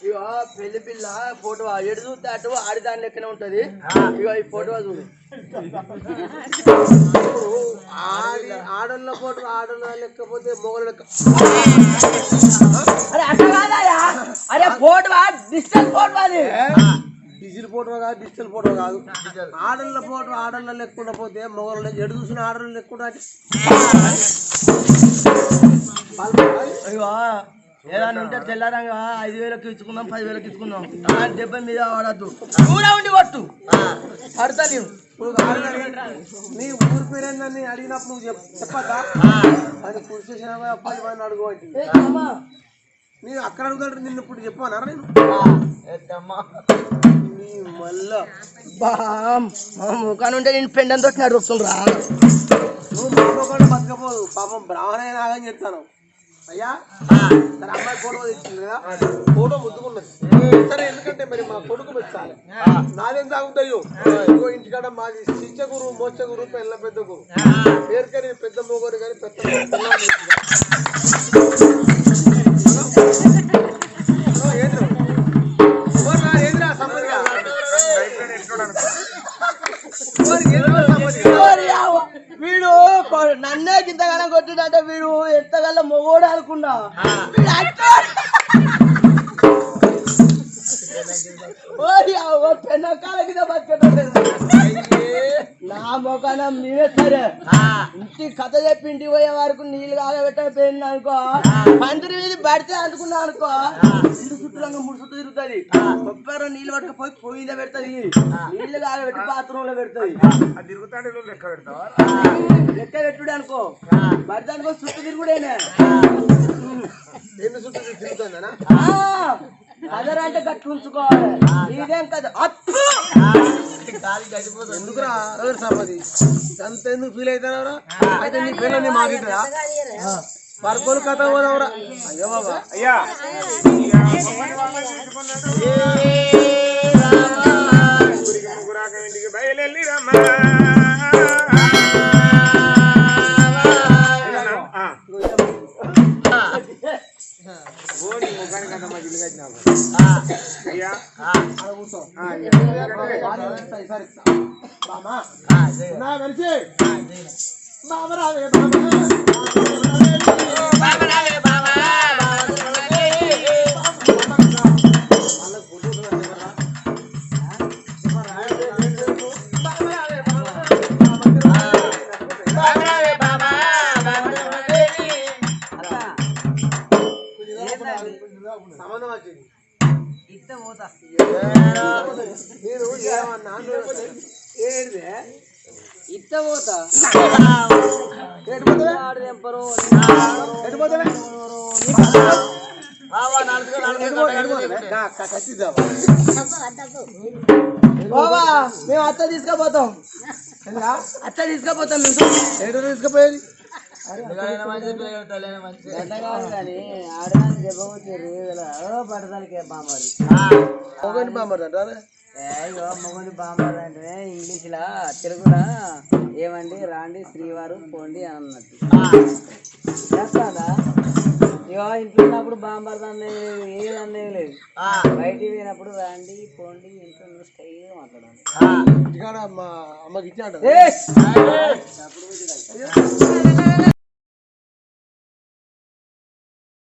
ఇక పెళ్లి పిల్ల ఫోటో ఎడు చూస్తే అటు ఆడి దాని లెక్కనే ఉంటది. ఇక ఈ ఫోటో చూడు. ఆడోళ్ళ ఫోటో ఆడోళ్ళ లెక్కపోతే మొగలు లెక్క. అరే అట్లా కాదయా, అరే ఫోటో డిజిటల్ ఫోటో అది. డిజిటల్ ఫోటో కాదు, డిజిటల్ ఫోటో కాదు. ఆడోళ్ళ ఫోటో ఆడోళ్ళ లెక్కకుండా పోతే మొగలు ఎడు చూసిన ఆడోళ్ళ లెక్కకుండా ఏదైనా ఉంటే తెల్లారంగా 5,000కి ఇచ్చుకుందాం, 10,000కి ఇచ్చుకుందాం. 70 మీద వాడద్దు, కూడా ఉండి కొట్టు పడతా. నీ ఊరి పేరేందని అడిగినప్పుడు నువ్వు చెప్పద్దా? అది పురుష 10 మంది అడుగు నేను అక్కడ అడుగుతాడు. నిన్ను ఇప్పుడు చెప్పానరా నేను మళ్ళా ముఖాన్ని ఉంటే నేను పెండని తోటి నడుస్తుండ్రా. నువ్వు మా ముఖంలో బతకపోదు. పాపం బ్రాహ్మణ నాగని చెప్తాను. అయ్యా సరే అమ్మాయి ఫోటో తెచ్చింది కదా, ఫోటో ముద్దుకున్నది సరే. ఎందుకంటే మరి మా కొడుకు పెట్టాలి, నాదేం తాగుతాయో. ఇంటికాడ మాది శిక్ష గురు, మోక్ష గురు, పెళ్ళ పెద్ద గురు పేరుకని పెద్ద మోగరు కానీ పెద్ద వీడు నన్నే కింతగానే కొట్టిందంటే వీడు ఎంతగల్లా మొగోడు అనుకున్నా. పెన్నకాల కింద బతికేటలేదు నా మొఖాన మీరే. సరే ఇంటి కథ చెప్పి ఇంటికి పోయే వరకు నీళ్ళు కాగబెట్టకపోయింది అనుకో, పందిరి మీద పడితే అనుకున్నా అనుకో, 2 చుట్టూ 3 చుట్టూ తిరుగుతుంది. కొబ్బరి నీళ్ళు పట్టుకపోయి పొయ్యిలో పెడుతుంది, నీళ్లు కాగబెట్టి బాత్రూంలో పెడుతుంది. లెక్క పెట్టుడు అనుకో, పడితే అనుకో చుట్టూ తిరుగుడేనే. ఎన్ని చుట్టూ తిరుగుతుందనా? అదరా అంటే గట్టి ఉంచుకోవాలి. ఇదేం కదా ఎందుకురా సంపది అంత ఎందుకు ఫీల్ అవుతారా? అయితే నీ పిల్లల్ని మాగిరా పరకోలు కథ పోదావరా. అయ్యో బాబా అయ్యా ఇంటికి బయలుదేరి రమ్మా. సంబంధం వచ్చింది ఇట్ట పోతా. నేను ఏమన్నా ఏడిదే ఇట్ట పోతా. బాబా మేము అత్త తీసుకుపోతాం, అత్త తీసుకుపోతాం. మేము ఎటు తీసుకుపోయేది ఆడదానికి చెప్పబోతారు పడదానికి బామ్మది మొగని బామ్మది అంటారా? మొగని బామ్మది అంటే ఇంగ్లీష్ లా తెలుగులా ఏమండి రాండి శ్రీవారు పోండి అని అన్నట్టు చేస్తాదా? ఇగో ఇంట్లో ఉన్నప్పుడు బామ్మది అనే ఏదన్నే లేదు, బయటికి పోయినప్పుడు రాండి పోండి ఇంట్లో స్టైల్ మాట్లాడాలి. అమ్మకి ఇచ్చాడు.